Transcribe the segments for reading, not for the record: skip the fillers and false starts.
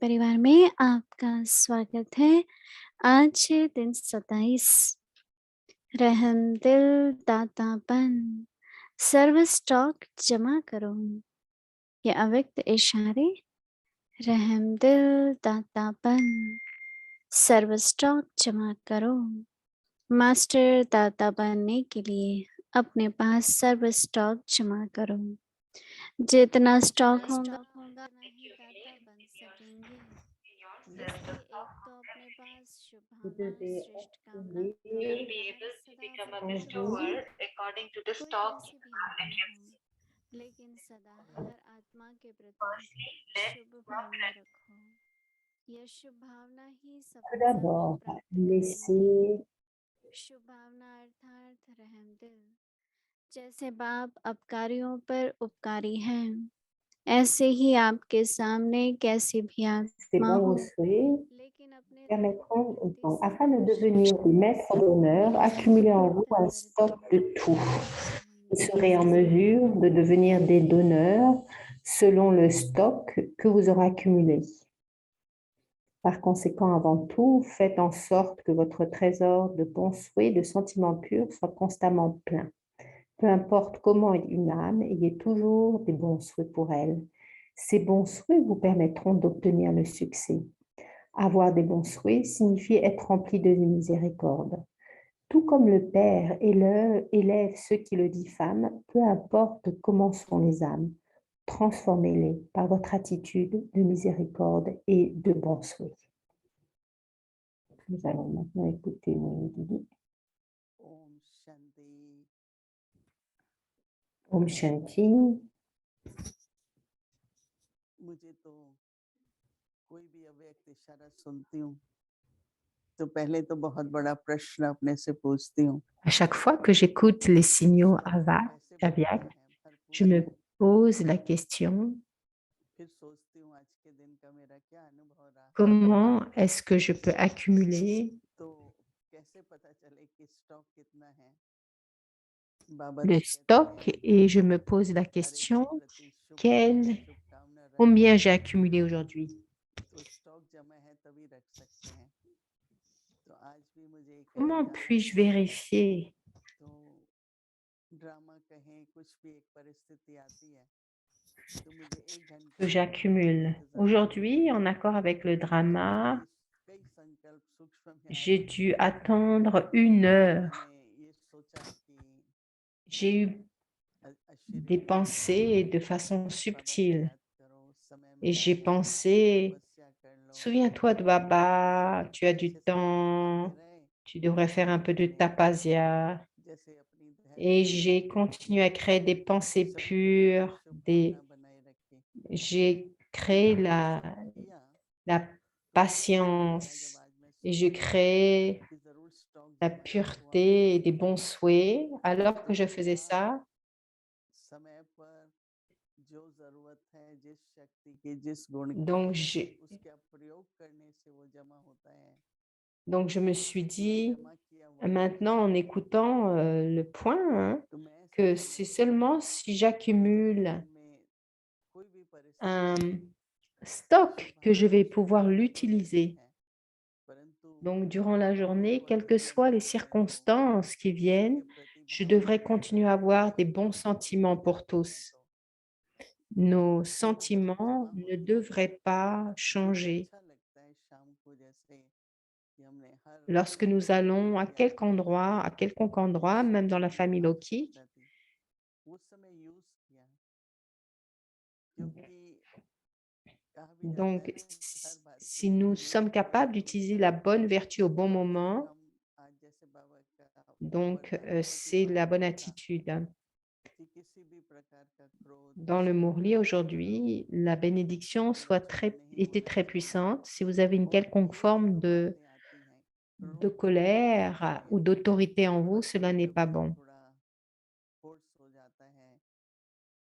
परिवार में आपका स्वागत है। आज है दिन 27। रहम दिल दातापन, सर्व स्टॉक जमा करो। ये अव्यक्त इशारे, रहम दिल दातापन, सर्व स्टॉक जमा करो। मास्टर दाता बनने के लिए अपने पास सर्व स्टॉक जमा करो। जितना स्टॉक होगा उतना ही दाता बन सकेंगे। इसलिए एक तो अपने पास शुभ Vous भावना, devez श्रेष्ठ कामना का accumuler भंडार सदा en भरपूर vous रखें। कोई कैसे भी आत्मा हो, लेकिन सदा हर आत्मा के प्रति शुभ भावना रखो। यह शुभ भावना ही tout सफलता को d'abord प्राप्त कराएंगी। laisser शुभ भावना अर्थात रहम दिल। जैसे बाप अपकारियों पर उपकारी हैं, ऐसे ही आपके सामने कैसी भी ces आत्मा हो, bons souhaits लेकिन अपने धर्म के permettront, प्रति donc, afin de सदा devenir des शुभ maîtres d'honneur, accumuler en vous un प्रवृत्ति stock de वाले tout. Vous होंगे। serez en mesure de devenir des donneurs selon le stock que vous aurez accumulé. Par conséquent, avant tout, faites en sorte que votre trésor de bons souhaits, de sentiments purs soit constamment plein. Peu importe comment est une âme, ayez toujours des bons souhaits pour elle. Ces bons souhaits vous permettront d'obtenir le succès. Avoir des bons souhaits signifie être rempli de miséricorde. Tout comme le Père élève ceux qui le diffament, peu importe comment sont les âmes, transformez-les par votre attitude de miséricorde et de bons souhaits. Nous allons maintenant écouter Guigui. Om Shanti. Om Shanti. मुझे तो कोई भी अव्यक्त इशारा सुनती हूँ तो पहले तो बहुत बड़ा प्रश्न अपने से पूछती हूँ। À chaque fois que j'écoute les signaux aviaques, je me pose la question, फिर सोचती हूँ आज के दिन का मेरा क्या अनुभव रहा, comment est-ce que je peux accumuler तो कैसे पता चले कि स्टॉक कितना है। बाबा le तो stock कहते हैं et je me pose la हर एक के question, प्रति शुभ भावना, शुभकामना रखें, combien j'ai accumulé aujourd'hui? तो स्टॉक जमा है तभी रख सकते हैं। तो आज भी मुझे एक Comment जानना puis-je है, vérifier तो ड्रामा कहें कुछ भी एक परिस्थिति आती है तो मुझे एक घंटा que j'accumule? Aujourd'hui, en accord avec le drama, कई संकल्प सूक्ष्म में j'ai आए। dû attendre 1 heure. मैंने ये सोचा कि J'ai eu des pensées de façon subtile et j'ai pensé, souviens-toi de Baba, tu as du temps, tu devrais faire un peu de tapasia. Et j'ai continué à créer des pensées pures, j'ai créé la patience et je crée la pureté et des bons souhaits. Alors que je faisais ça, समय पर जो जरूरत है, जिस शक्ति की, जिस गुण की, donc उसका प्रयोग करने से वो जमा होता है। je me suis dit, जमा किया हुआ maintenant en écoutant le point, hein, तो मैं ऐसा que नहीं c'est बोलता seulement si j'accumule जीवन में कोई भी परिस्थिति un शुभ stock que je भावना, vais pouvoir शुभकामना तो रहती l'utiliser. है, परंतु Donc, durant la journée, quelles que परिवर्तन soient les नहीं आए तो circonstances qui किसी के viennent, प्रति je भावना devrais continuer à avoir des bons sentiments pour जाती है tous. तो Nos वो जब sentiments जमा ne होती है devraient pas तो मुझे changer. अच्छा लगता है शाम को, जैसे कि हमने हर Lorsque nous allons à quelconque endroit, même dans la famille Loki, उस समय यूज किया, क्योंकि कहा भी जाता है donc ना कि हर बात के si लिए nous तैयार sommes रहना capables जरूरी d'utiliser है। la bonne vertu au bon अगर moment, हम आज जैसे बाबा का donc वरदान था कि c'est la bonne मानसिक था attitude. कि किसी भी प्रकार का क्रोध, Dans le Mourli शंका, aujourd'hui, la bénédiction संरक्षण नहीं était होना très चाहिए। puissante. Si vous avez une और quelconque ये forme जो बातें आती हैं, de क्रोध नहीं करना colère ou चाहिए, d'autorité en vous, cela कभी n'est pas कभी bon. थोड़ा फोर्स हो जाता है।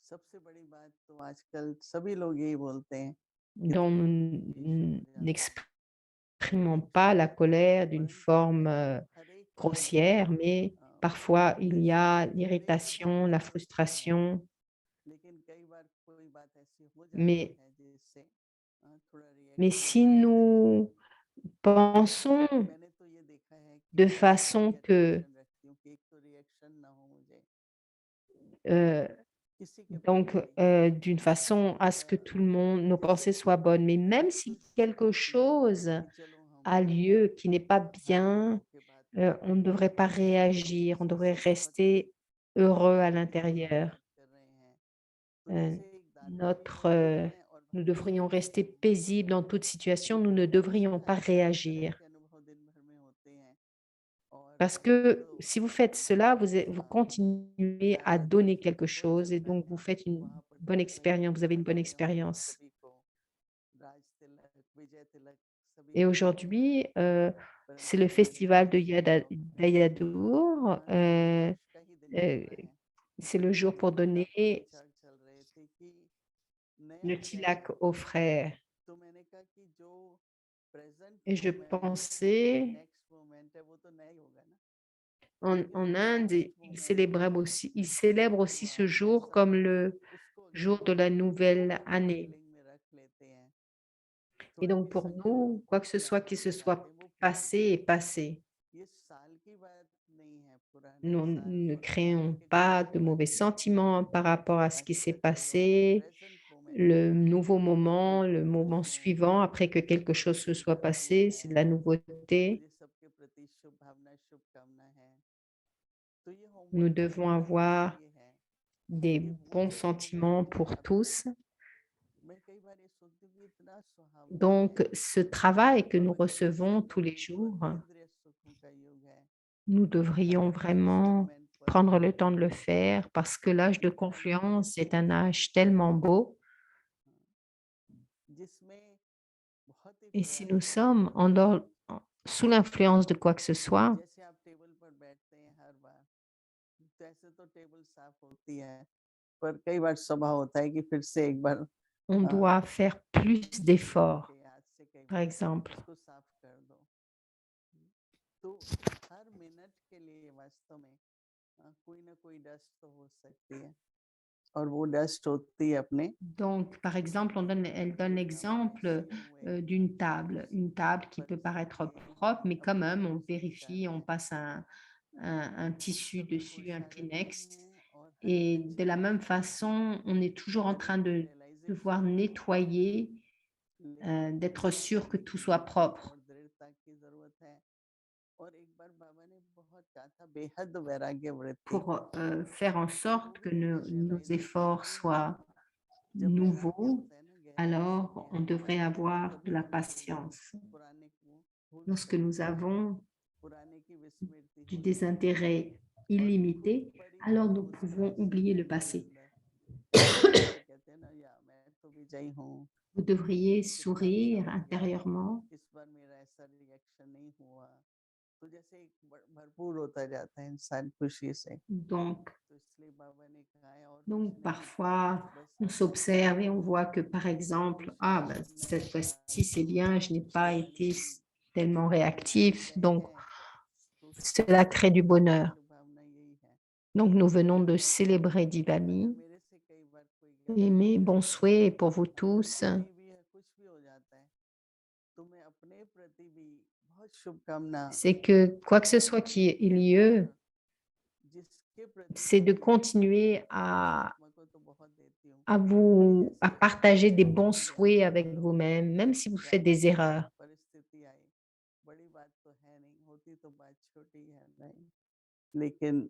सबसे बड़ी बात तो आजकल सभी लोग यही बोलते हैं कि Donc, थोड़ा nous हो जाता है, n'exprimons pas la colère d'une परंतु forme हर एक के grossière, mais parfois il y जैसे a हर एक की l'irritation, भावना la अवस्था है, frustration, लेकिन कई बार कोई बात ऐसी हो जाती mais है जिससे थोड़ा Mais si nous pensons मैंने तो ये देखा है कि de मैं façon हमेशा que रिएक्शन रखती हूँ कि एक तो रिएक्शन ना हो मुझे euh, किसी के donc प्रति d'une façon à ce que tout le monde, nos pensées soient bonnes. Mais même si कुछ quelque शांति chose कि चलो हम a lieu qui n'est pas हर bien, विनोद के बाद कुछ on ne devrait pas réagir, on devrait जैसे बहुत rester heureux à अच्छे l'intérieur. बात कर रहे हैं तो Euh, जैसे एक दादाजी notre, बैठे हैं और nous भगवान devrions बैठे rester हैं paisibles en toute situation, nous ne ऐसे devrions pas हर तरह तरह réagir. के अनुभव दिन भर में होते हैं और Parce एक que तो si vous faites cela, vous हाँ continuez à दादाजी donner quelque हो ही chose et सकता donc है vous faites une वहां पर bonne चल रहे हो expérience, vous avez une bonne खड़े हो expérience. सभी को राज तिलक विजय तिलक सभी Et को देख रहे हैं aujourd'hui, c'est परंतु le हमारे festival de मनुष्य को d'Ayadour. केवल यश का ही दिन चल Euh, रहा है c'est le jour pour कल आपके donner विचार चल रहे थे कि नया le क्या tilak है aux frères. तो मैंने कहा कि जो प्रेजेंट Et je मोमेंट और pensais, नेक्स्ट मोमेंट है वो तो नया ही होगा ना लेकिन en वो जो Inde, आज मोमेंट है ils célèbrent जो aussi ce है jour comme समय le उसको अगर jour हम de la nouvelle अपने année. फीलिंग में रख लेते हैं Et थोड़े donc भी pour संकट nous, हमको quoi que ce soit qui आते se हैं soit जाते हैं वो passé पुराने est passé. ये साल की बात नहीं है पुराने Nous साल ne पुराने आज créons के दिन pas की de बात mauvais नहीं है sentiments par rapport à ce qui s'est अच्छा चलो हम passé. प्रेजेंट मोमेंट Le में nouveau moment, le खुश moment हैं suivant, après que quelque chose se soit भरपूर passé, c'est de हैं la nouveauté. मुझे सबके प्रति शुभ भावना शुभकामना है तो ये Nous होमवर्क devons हमारे avoir लिए है des ये वो bons जो होमवर्क sentiments है pour आपको tous. मैं कई बार ये सोचती हूँ कि इतना सुहावना है Donc, ce travail que nous बाबा जी जैसे recevons tous les कहें jours, स्वर्गेंद्रिय सुखों का युग है nous हर devrions हर vraiment मोमेंट पर prendre le temps de le faire parce que l'âge de इतना confiance est un beautiful âge tellement beau. जिसमें बहुत ही Et si प्यारा nous समय sommes sous l'influence de quoi que ce soit, जैसे आप टेबल पर बैठते हैं हर बार तो ऐसे तो टेबल साफ होती है पर कई बार स्वभाव होता है कि फिर से एक बार on doit faire plus d'efforts. आपके याद से कई Par बार exemple, उसको साफ कर दो तो हर मिनट के लिए वास्तव में कोई ना कोई डस्ट तो हो सकती है और वो डस्ट होती है अपने donc, par exemple, elle donne l'exemple une table qui peut paraître propre, mais quand même, on vérifie, on passe un tissu सभी को dessus, un शारीरिक Kleenex. हैं और हर Et de अच्छे la même अच्छे façon, on est toujours en मैंने train ये de devoir realisation किया nettoyer, लेकिन d'être sûr que tout soit धैर्य propre और दृढ़ता की जरूरत है और एक बार बाबा ने बहुत कहा था बेहद वैराग्य वृत्ति pour faire en तो वो sorte que भी मुझे nos रियलाइज होता है efforts कि soient जब वैराग्य nouveaux. होता है ना गहराई से Alors on गहराई devrait से तो avoir de कभी la हम अपने patience. पुराने को भूल Lorsque nous सकते हैं avons पुराने की विस्मृति du हो जाती है désintérêt और खुद illimité, alors परिचित nous हो pouvons oublier सकते le हैं अपने passé. अंदर जैसे कहते हैं ना या मैं तो विजयी हूँ Vous devriez कितना अच्छा sourire हो गया intérieurement. इस बार मेरा ऐसा रिएक्शन नहीं हुआ तो जैसे एक भरपूर होता जाता है इंसान खुशी से Donc, तो इसलिए बाबा ने कहा है और कुछ donc नहीं parfois, बस on अपने s'observe et on को voit que, par exemple, ah, ben, खुश cette नया fois-ci, साल c'est bien, je n'ai pas été Diwali tellement मनाने réactif. गए Donc, हैं तो उसकी cela crée du शुभकामना bonheur. शुभभावना यही है Donc, nous venons de और célébrer अगर Diwali. मेरे से कई बार कोई Et गलती mes हो bons जाती है souhaits pour vous tous, गलती भी है कुछ भी हो जाता है तो मैं अपने प्रति भी बहुत शुभकामना c'est que quoi que ce soit qui ait lieu, और जिसके प्रति c'est de भी मैं continuer परमात्मा को तो बहुत देती हूँ कि à जैसे partager des कभी bons भी गया souhaits avec तो vous-même, même si vous faites ज़्यादा des कोई erreurs. परिस्थिति आई बड़ी बात तो है नहीं होती तो बात छोटी है नहीं लेकिन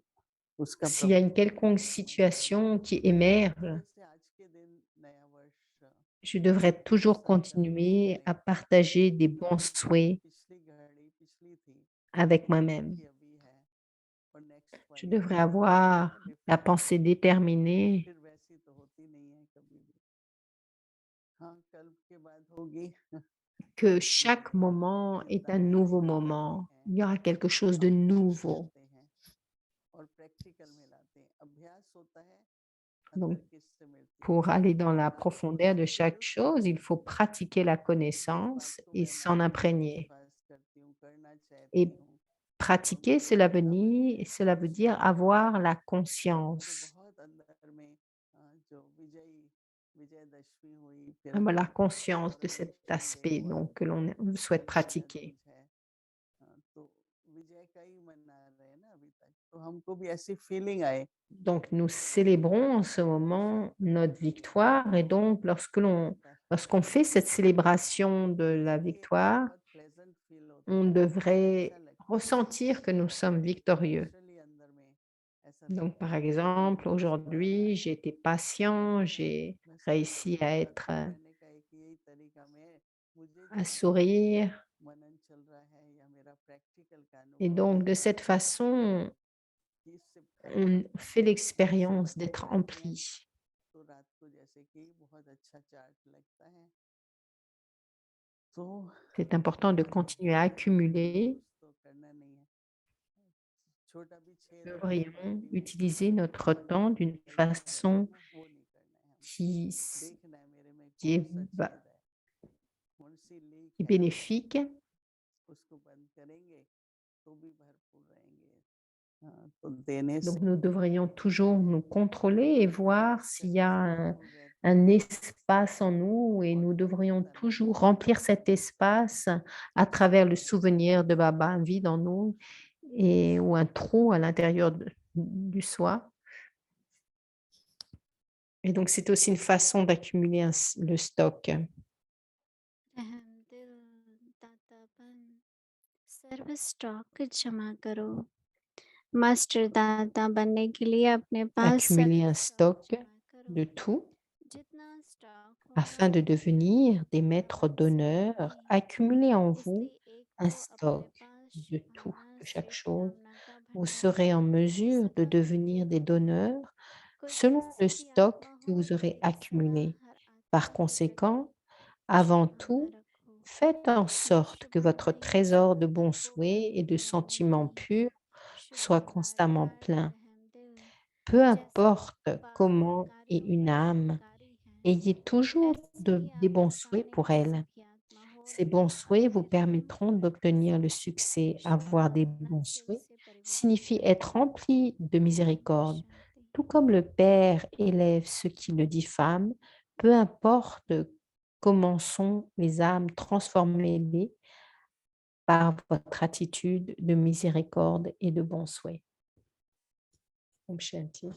उसका S'il y a une प्रभाव बहुत quelconque बड़ा होता है situation qui तो émerge, जैसे आज के दिन नया वर्ष je devrais जो toujours संकल्प continuer हमारे à partager des जो bons souhaits पिछली घड़ी पिछली थी avec आज moi-même. की अभी है और नेक्स्ट Je वाली devrais वो होती है avoir ना la डिफरेंट pensée déterminée फिर वैसी तो होती नहीं है कभी भी हाँ कल के बाद होगी que कि chaque moment est जितना un भी nouveau कर रहे moment. हैं Il y aura quelque chose de हम कोशिश nouveau. करते हैं और प्रैक्टिकल में लाते हैं अभ्यास होता है Donc, अंतर्किस से मिलती है pour aller dans la आप profondeur de chaque absolute chose, il faut pratiquer la जिस बात connaissance को et मैं s'en मानती हूँ imprégner. विश्वास करती हूँ करना चाहती Et हूँ और pratiquer, मुझे लगता है cela veut dire उसमें avoir la तो conscience. बहुत अंदर में जो विजयी विजयदशमी हुई, फिर avoir la हम conscience de cet coronation day aspect हुआ, donc, que l'on souhaite pratiquer. Vijayadashami है। तो विजय का ही मना रहे हैं ना अभी तक, तो हमको भी ऐसी फीलिंग आए Donc, nous célébrons en ce moment notre victoire et donc lorsqu'on fait cette célébration de la मुझे ये victoire, बहुत प्लेजेंट फील होता on है, devrait अच्छा लगता है ressentir que nous sommes victorieux. Naturally अंदर में ऐसा Donc, लगता par है कि नहीं exemple, हो सकता है। aujourd'hui, j'ai été patient, मैं j'ai मैं सबको réussi à बताता être, हूँ, मैंने कहा एक यही तरीका में मुझे à जो अभी sourire. मनन चल रहा है या मेरा प्रैक्टिकल का Et अनुभव donc, चल de रहा cette है façon, कि इससे on पहले fait आप सुबह l'expérience सो d'être जाते हैं rempli. तो रात को जैसे कि बहुत अच्छा चार्ट लगता है। तो C'est important de continuer à accumuler. कुछ तो करना नहीं है, छोटा भी Nous छेद हो जाए devrions बाल्टी में utiliser तो notre पानी temps तो d'une निकलता रहेगा façon ना, वो नहीं करना है हमको। qui, देखना है मेरे में qui कौन est, सा छेद है, कौन सी लीक qui est है, bénéfique. उसको बंद करेंगे तो भी भरपूर रहेंगे। हाँ, तो देने से Donc, nous devrions toujours nous contrôler et voir देने से s'il y a हम भरपूर रहते un हैं espace en nous et और nous कोई devrions होता नहीं toujours है remplir cet espace à travers le souvenir de Baba, un vide en nous ou un trou à l'intérieur du soi. Et donc, c'est aussi une façon d'accumuler le stock. रहम दिल दातापन सर्व स्टॉक जमा करो। मास्टर दाता बनने के लिए अपने पास Accumuler सर्व un स्टॉक stock जमा करो। de tout जितना स्टॉक होगा afin de उतना devenir ही des maîtres एडवांस d'honneur. होगी। Accumulez en vous इसलिए एक un को अपने stock पास de tout, छुपाना de chaque श्रेष्ठ chose. कामना का Vous भंडार serez en है। mesure de सदा devenir बनते des रहो। donneurs कोई selon किसी le की stock आत्मा que हो vous aurez तो सदा accumulé. हर Par आत्मा के प्रति conséquent, खुशी avant भावना tout, रखो। faites en ये sorte que votre शुभामय trésor de जीवन bons आपको souhaits et de करते sentiments रहेंगी। purs soit constamment शुभकारकार plein. रहमदिल Peu जैसे importe comment est परोपकारियों une पर âme, उपकारी हैं, ayez toujours ऐसी ही des bons आपके souhaits सामने pour की elle. सभी आत्मा हो Ces रही bons हो। souhaits vous अपने रहम permettront और d'obtenir le करम succès. शुभ Avoir des भावना bons से souhaits उसे परिवेष्ट signifie करो। être rempli de ओम miséricorde. शांति। Tout comme le Père élève ceux qui le diffament, peu importe comment sont les âmes, transformez-les par votre attitude de miséricorde et de bons souhaits. Om Shanti.